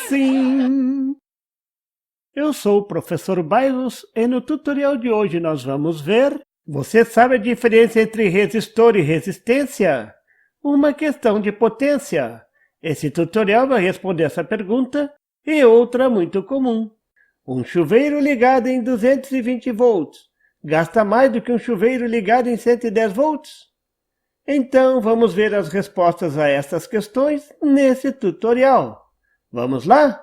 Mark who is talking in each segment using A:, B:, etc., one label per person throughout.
A: Sim! Eu sou o professor Bairros e no tutorial de hoje nós vamos ver: você sabe a diferença entre resistor e resistência? Uma questão de potência. Esse tutorial vai responder essa pergunta e outra muito comum. Um chuveiro ligado em 220 volts gasta mais do que um chuveiro ligado em 110 volts? Então vamos ver as respostas a essas questões nesse tutorial. Vamos lá?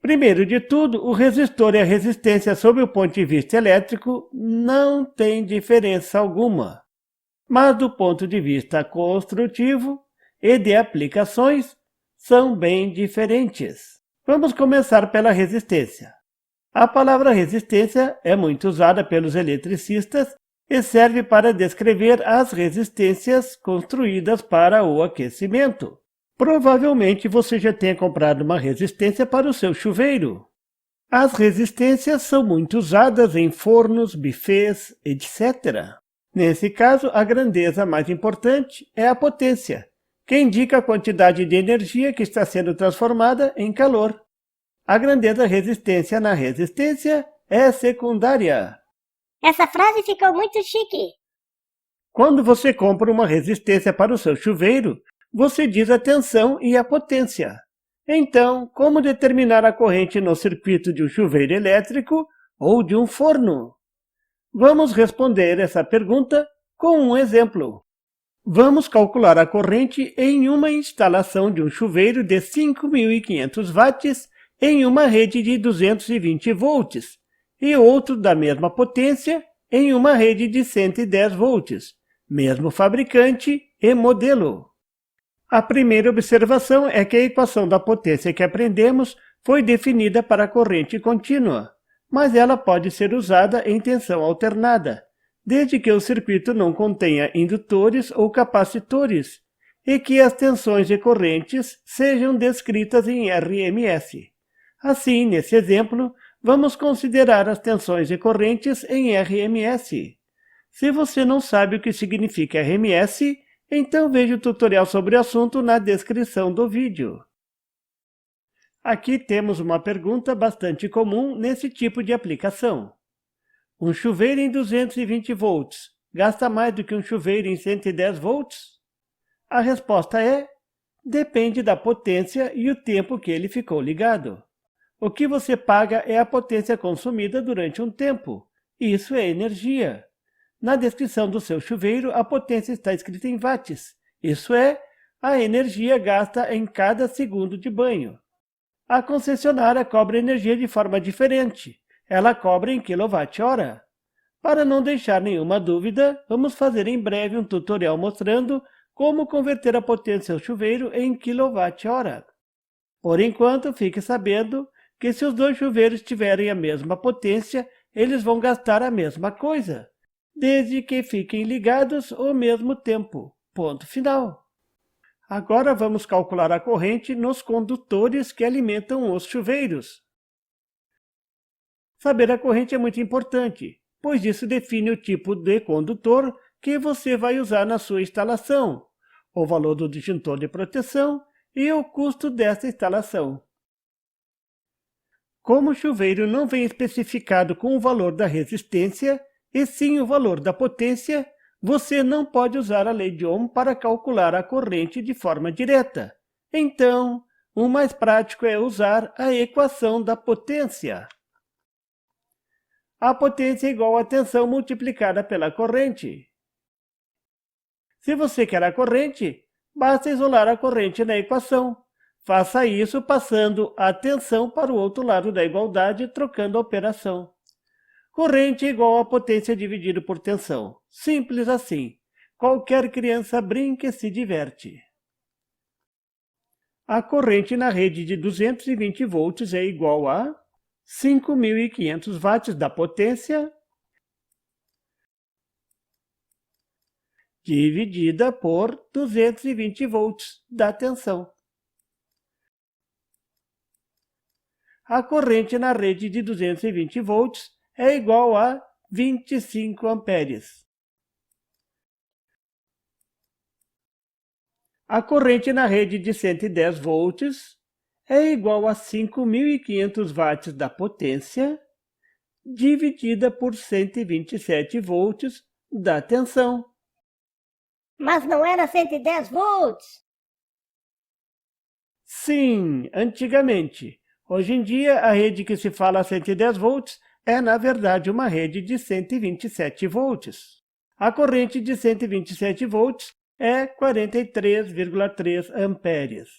A: Primeiro de tudo, o resistor e a resistência sob o ponto de vista elétrico não têm diferença alguma. Mas do ponto de vista construtivo e de aplicações, são bem diferentes. Vamos começar pela resistência. A palavra resistência é muito usada pelos eletricistas e serve para descrever as resistências construídas para o aquecimento. Provavelmente você já tenha comprado uma resistência para o seu chuveiro. As resistências são muito usadas em fornos, bufês, etc. Nesse caso, a grandeza mais importante é a potência, que indica a quantidade de energia que está sendo transformada em calor. A grandeza resistência na resistência é secundária.
B: Essa frase ficou muito chique.
A: Quando você compra uma resistência para o seu chuveiro, você diz a tensão e a potência. Então, como determinar a corrente no circuito de um chuveiro elétrico ou de um forno? Vamos responder essa pergunta com um exemplo. Vamos calcular a corrente em uma instalação de um chuveiro de 5.500 watts em uma rede de 220 volts e outro da mesma potência em uma rede de 110 volts, mesmo fabricante e modelo. A primeira observação é que a equação da potência que aprendemos foi definida para a corrente contínua, mas ela pode ser usada em tensão alternada, desde que o circuito não contenha indutores ou capacitores e que as tensões e correntes sejam descritas em RMS. Assim, nesse exemplo, vamos considerar as tensões e correntes em RMS. Se você não sabe o que significa RMS, então veja o tutorial sobre o assunto na descrição do vídeo. Aqui temos uma pergunta bastante comum nesse tipo de aplicação. Um chuveiro em 220 volts gasta mais do que um chuveiro em 110 volts? A resposta é: depende da potência e o tempo que ele ficou ligado. O que você paga é a potência consumida durante um tempo. Isso é energia. Na descrição do seu chuveiro, a potência está escrita em watts. Isso é, a energia gasta em cada segundo de banho. A concessionária cobra energia de forma diferente. Ela cobra em kWh. Para não deixar nenhuma dúvida, vamos fazer em breve um tutorial mostrando como converter a potência do chuveiro em kWh. Por enquanto, fique sabendo que se os dois chuveiros tiverem a mesma potência, eles vão gastar a mesma coisa, desde que fiquem ligados ao mesmo tempo. Ponto final. Agora vamos calcular a corrente nos condutores que alimentam os chuveiros. Saber a corrente é muito importante, pois isso define o tipo de condutor que você vai usar na sua instalação, o valor do disjuntor de proteção e o custo dessa instalação. Como o chuveiro não vem especificado com o valor da resistência, e sim o valor da potência, você não pode usar a lei de Ohm para calcular a corrente de forma direta. Então, o mais prático é usar a equação da potência. A potência é igual à tensão multiplicada pela corrente. Se você quer a corrente, basta isolar a corrente na equação. Faça isso passando a tensão para o outro lado da igualdade, trocando a operação. Corrente é igual a potência dividido por tensão. Simples assim. Qualquer criança brinca e se diverte. A corrente na rede de 220 volts é igual a 5.500 watts da potência dividida por 220 volts da tensão. A corrente na rede de 220 volts é igual a 25 amperes. A corrente na rede de 110 volts é igual a 5.500 watts da potência dividida por 127 volts da tensão.
B: Mas não era 110 volts?
A: Sim, antigamente. Hoje em dia, a rede que se fala 110 volts é, na verdade, uma rede de 127 volts. A corrente de 127 volts é 43,3 amperes.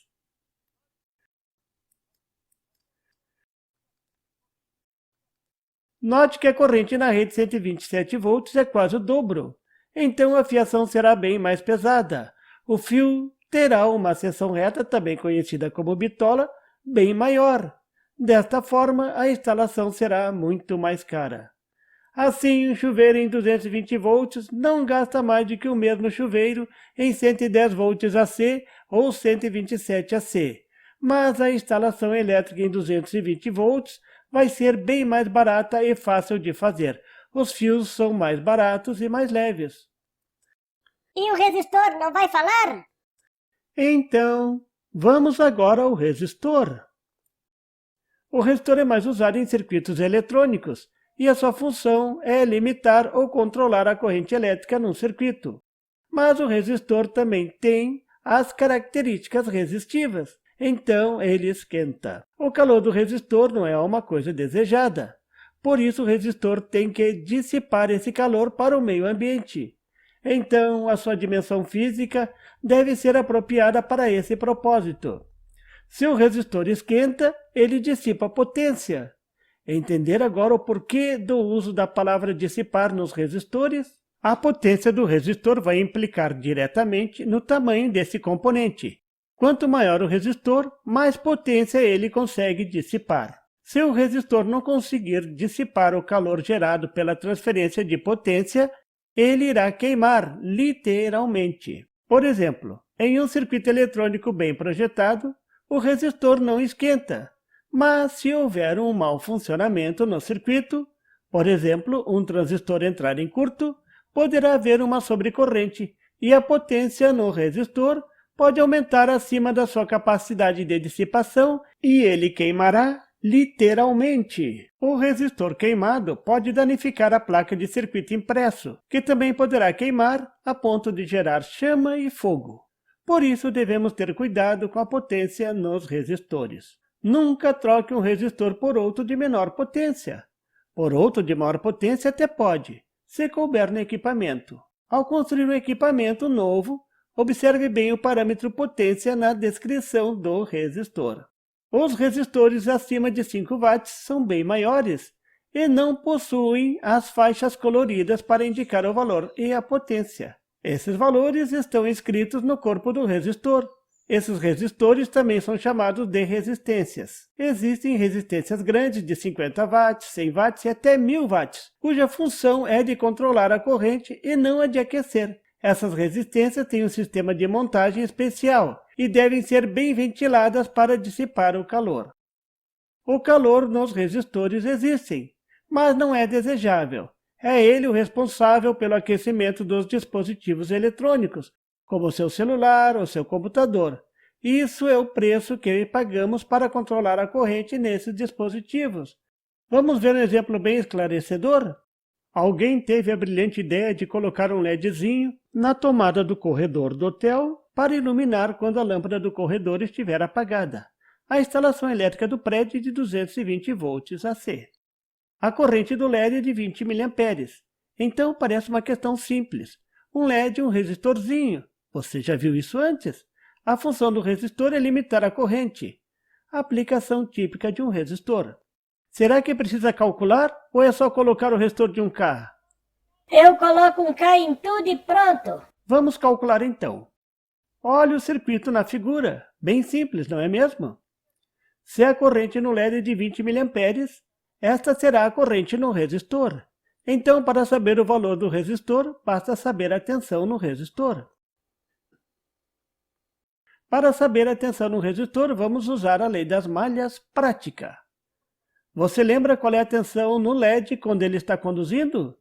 A: Note que a corrente na rede 127 volts é quase o dobro, então a fiação será bem mais pesada. O fio terá uma seção reta, também conhecida como bitola, bem maior. Desta forma, a instalação será muito mais cara. Assim, um chuveiro em 220 volts não gasta mais do que o mesmo chuveiro em 110 volts AC ou 127 AC, mas a instalação elétrica em 220 volts vai ser bem mais barata e fácil de fazer. Os fios são mais baratos e mais leves.
B: E o resistor não vai falar?
A: Então, vamos agora ao resistor. O resistor é mais usado em circuitos eletrônicos e a sua função é limitar ou controlar a corrente elétrica num circuito. Mas o resistor também tem as características resistivas, então ele esquenta. O calor do resistor não é uma coisa desejada, por isso o resistor tem que dissipar esse calor para o meio ambiente. Então, a sua dimensão física deve ser apropriada para esse propósito. Se o resistor esquenta, ele dissipa potência. Entender agora o porquê do uso da palavra dissipar nos resistores? A potência do resistor vai implicar diretamente no tamanho desse componente. Quanto maior o resistor, mais potência ele consegue dissipar. Se o resistor não conseguir dissipar o calor gerado pela transferência de potência, ele irá queimar, literalmente. Por exemplo, em um circuito eletrônico bem projetado, o resistor não esquenta, mas se houver um mau funcionamento no circuito, por exemplo, um transistor entrar em curto, poderá haver uma sobrecorrente e a potência no resistor pode aumentar acima da sua capacidade de dissipação e ele queimará literalmente. O resistor queimado pode danificar a placa de circuito impresso, que também poderá queimar a ponto de gerar chama e fogo. Por isso devemos ter cuidado com a potência nos resistores. Nunca troque um resistor por outro de menor potência. Por outro de maior potência até pode, se couber no equipamento. Ao construir um equipamento novo, observe bem o parâmetro potência na descrição do resistor. Os resistores acima de 5 watts são bem maiores e não possuem as faixas coloridas para indicar o valor e a potência. Esses valores estão inscritos no corpo do resistor. Esses resistores também são chamados de resistências. Existem resistências grandes de 50 watts, 100 watts e até 1000 watts, cuja função é de controlar a corrente e não a de aquecer. Essas resistências têm um sistema de montagem especial e devem ser bem ventiladas para dissipar o calor. O calor nos resistores existe, mas não é desejável. É ele o responsável pelo aquecimento dos dispositivos eletrônicos, como o seu celular ou seu computador. Isso é o preço que pagamos para controlar a corrente nesses dispositivos. Vamos ver um exemplo bem esclarecedor? Alguém teve a brilhante ideia de colocar um LEDzinho na tomada do corredor do hotel para iluminar quando a lâmpada do corredor estiver apagada. A instalação elétrica do prédio é de 220 volts AC. A corrente do LED é de 20 mA. Então parece uma questão simples. Um LED é um resistorzinho. Você já viu isso antes? A função do resistor é limitar a corrente. A aplicação típica de um resistor. Será que precisa calcular ou é só colocar o resistor de um K?
B: Eu coloco um K em tudo e pronto.
A: Vamos calcular então. Olhe o circuito na figura. Bem simples, não é mesmo? Se a corrente no LED é de 20 mA, esta será a corrente no resistor. Então, para saber o valor do resistor, basta saber a tensão no resistor. Para saber a tensão no resistor, vamos usar a lei das malhas prática. Você lembra qual é a tensão no LED quando ele está conduzindo?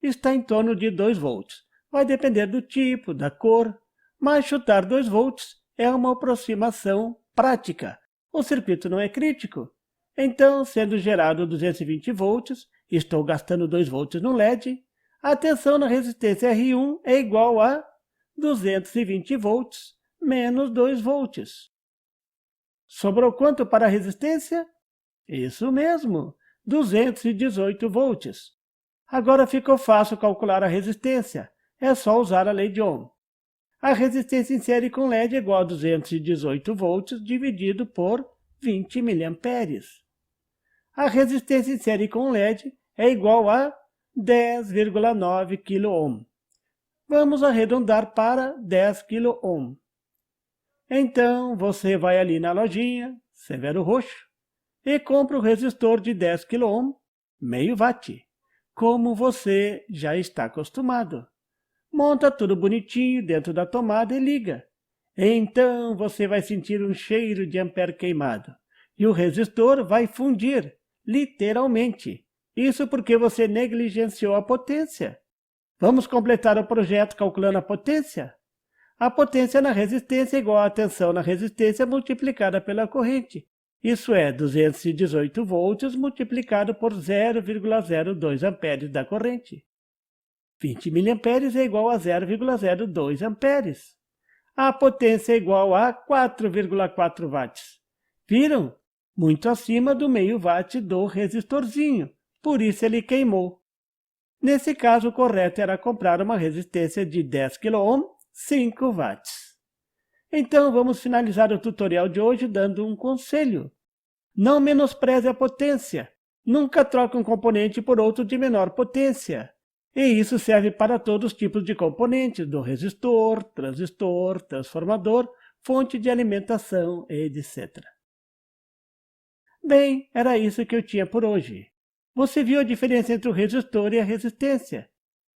A: Está em torno de 2 volts. Vai depender do tipo, da cor, mas chutar 2 volts é uma aproximação prática. O circuito não é crítico. Então, sendo gerado 220 volts, estou gastando 2 volts no LED, a tensão na resistência R1 é igual a 220 volts menos 2 volts. Sobrou quanto para a resistência? Isso mesmo, 218 volts. Agora ficou fácil calcular a resistência, é só usar a lei de Ohm. A resistência em série com LED é igual a 218 volts dividido por 20 mA. A resistência em série com LED é igual a 10,9 kΩ. Vamos arredondar para 10 kΩ. Então, você vai ali na lojinha, Severo Roxo, e compra o resistor de 10 kΩ, meio watt, como você já está acostumado. Monta tudo bonitinho dentro da tomada e liga. Então, você vai sentir um cheiro de ampere queimado, e o resistor vai fundir, literalmente. Isso porque você negligenciou a potência. Vamos completar o projeto calculando a potência? A potência na resistência é igual à tensão na resistência multiplicada pela corrente. Isso é 218 volts multiplicado por 0,02 amperes da corrente. 20 mA é igual a 0,02 amperes. A potência é igual a 4,4 watts. Viram? Muito acima do meio watt do resistorzinho, por isso ele queimou. Nesse caso, o correto era comprar uma resistência de 10 kΩ, 5 watts. Então, vamos finalizar o tutorial de hoje dando um conselho. Não menospreze a potência. Nunca troque um componente por outro de menor potência. E isso serve para todos os tipos de componentes, do resistor, transistor, transformador, fonte de alimentação, etc. Bem, era isso que eu tinha por hoje. Você viu a diferença entre o resistor e a resistência.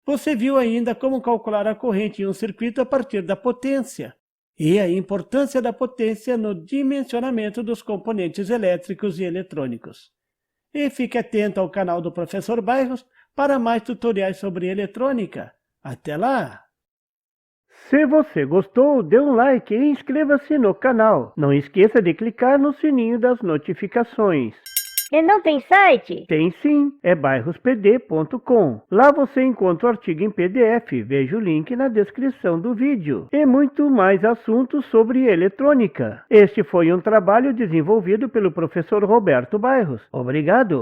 A: Você viu ainda como calcular a corrente em um circuito a partir da potência e a importância da potência no dimensionamento dos componentes elétricos e eletrônicos. E fique atento ao canal do Professor Bairros para mais tutoriais sobre eletrônica. Até lá! Se você gostou, dê um like e inscreva-se no canal. Não esqueça de clicar no sininho das notificações.
B: E não tem site?
A: Tem sim, é bairrospd.com. Lá você encontra o artigo em PDF, veja o link na descrição do vídeo. E muito mais assuntos sobre eletrônica. Este foi um trabalho desenvolvido pelo professor Roberto Bairros. Obrigado!